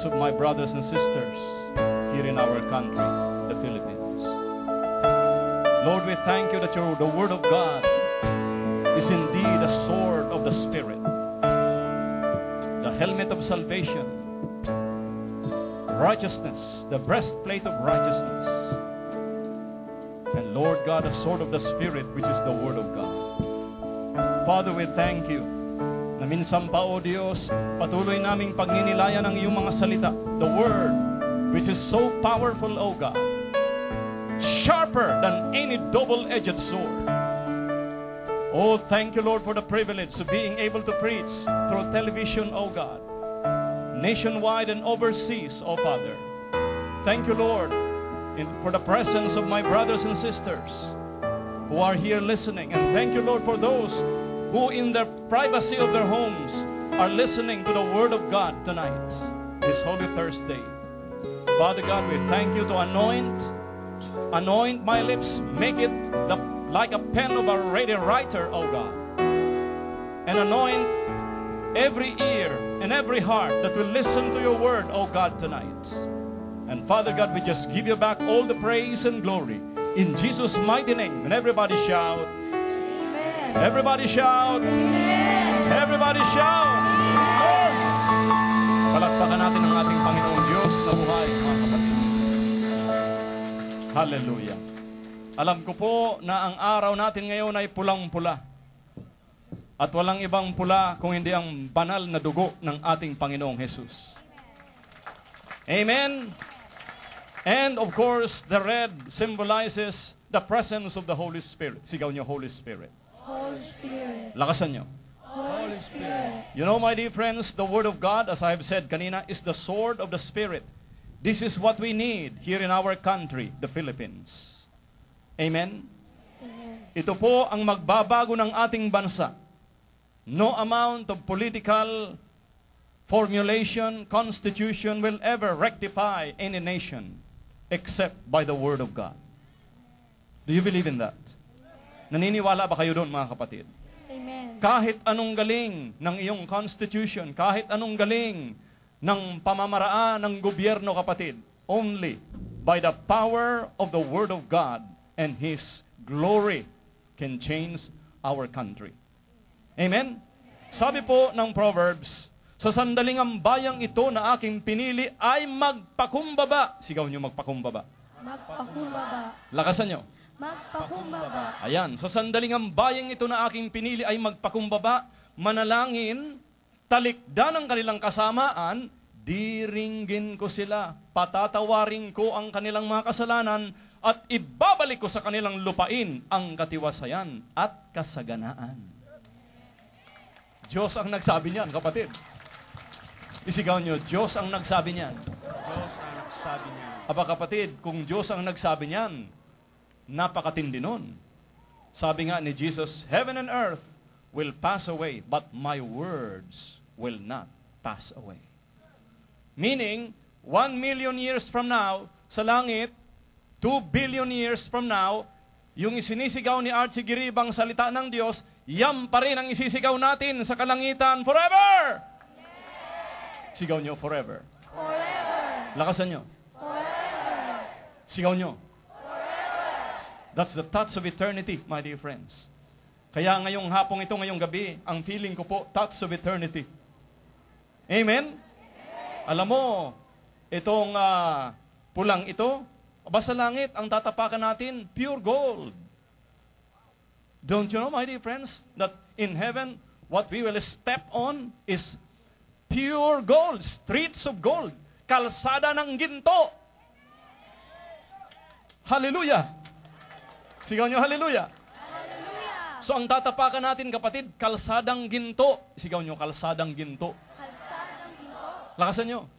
of my brothers and sisters here in our country, the Philippines. Lord, we thank you that the Word of God is indeed a sword of the Spirit, the helmet of salvation, righteousness, the breastplate of righteousness, and Lord God, the sword of the Spirit, which is the Word of God. Father, we thank you na minsan pa, O Diyos, patuloy naming pagninilayan ang iyong mga salita, the Word, which is so powerful, O God, sharper than any double-edged sword. Oh, thank you, Lord, for the privilege of being able to preach through television, O God, nationwide and overseas, O Father. Thank you, Lord, for the presence of my brothers and sisters who are here listening. And thank you, Lord, for those who in the privacy of their homes are listening to the Word of God tonight, this Holy Thursday. Father God, we thank you to anoint my lips, make it like a pen of a ready writer, O God, and anoint every ear and every heart that will listen to your Word, O God, tonight. And Father God, we just give you back all the praise and glory in Jesus' mighty name. And everybody shout, everybody shout, everybody shout. Palakpakan natin ang ating Panginoong Diyos na buhay, mga kapatid. Hallelujah. Alam ko po na ang araw natin ngayon ay pulang-pula. At walang ibang pula kung hindi ang banal na dugo ng ating Panginoong Jesus. Amen. And of course, the red symbolizes the presence of the Holy Spirit. Sigaw niyo, Holy Spirit. Holy Spirit. Lakasan nyo. Holy Spirit. You know, my dear friends, the Word of God, as I have said kanina, is the sword of the Spirit. This is what we need here in our country, the Philippines. Amen? Amen. Ito po ang magbabago ng ating bansa. No amount of political formulation, constitution will ever rectify any nation except by the Word of God. Do you believe in that? Naniniwala ba kayo doon, mga kapatid? Amen. Kahit anong galing ng iyong constitution, kahit anong galing ng pamamaraan ng gobyerno, kapatid, only by the power of the Word of God and His glory can change our country. Amen? Sabi po ng Proverbs, sa sandaling ang bayang ito na aking pinili ay magpakumbaba. Sigaw niyo, magpakumbaba. Magpakumbaba. Lakasan niyo. Magpakumbaba. Ayan, sa sandaling ang bayang ito na aking pinili ay magpakumbaba, manalangin, talikdan ang kanilang kasamaan, diringgin ko sila, patatawarin ko ang kanilang mga kasalanan, at ibabalik ko sa kanilang lupain ang katiwasayan at kasaganaan. Diyos ang nagsabi niyan, kapatid. Isigaw niyo, Diyos ang nagsabi niyan. Diyos ang nagsabi niyan. Aba kapatid, kung Diyos ang nagsabi niyan, napakatindi nun. Sabi nga ni Jesus, heaven and earth will pass away, but my words will not pass away. Meaning, 1 million years from now, sa langit, 2 billion years from now, yung isinisigaw ni Archie Giribang salita ng Diyos, yan pa rin ang isisigaw natin sa kalangitan forever! Sigaw nyo, forever. Forever. Lakasan nyo. Forever. Sigaw nyo. Forever. That's the touch of eternity, my dear friends. Kaya ngayong hapong ito, ngayong gabi, ang feeling ko po, touch of eternity. Amen? Alam mo, itong pulang ito, basta langit, ang tatapakan natin, pure gold. Don't you know, my dear friends, that in heaven, what we will step on is pure gold, streets of gold, kalsada ng ginto. Hallelujah! Sigaw nyo, hallelujah! Hallelujah. So ang tatapakan natin, kapatid, kalsadang ginto. Sigaw nyo, kalsadang ginto. Kalsadang ginto. Lakasan nyo.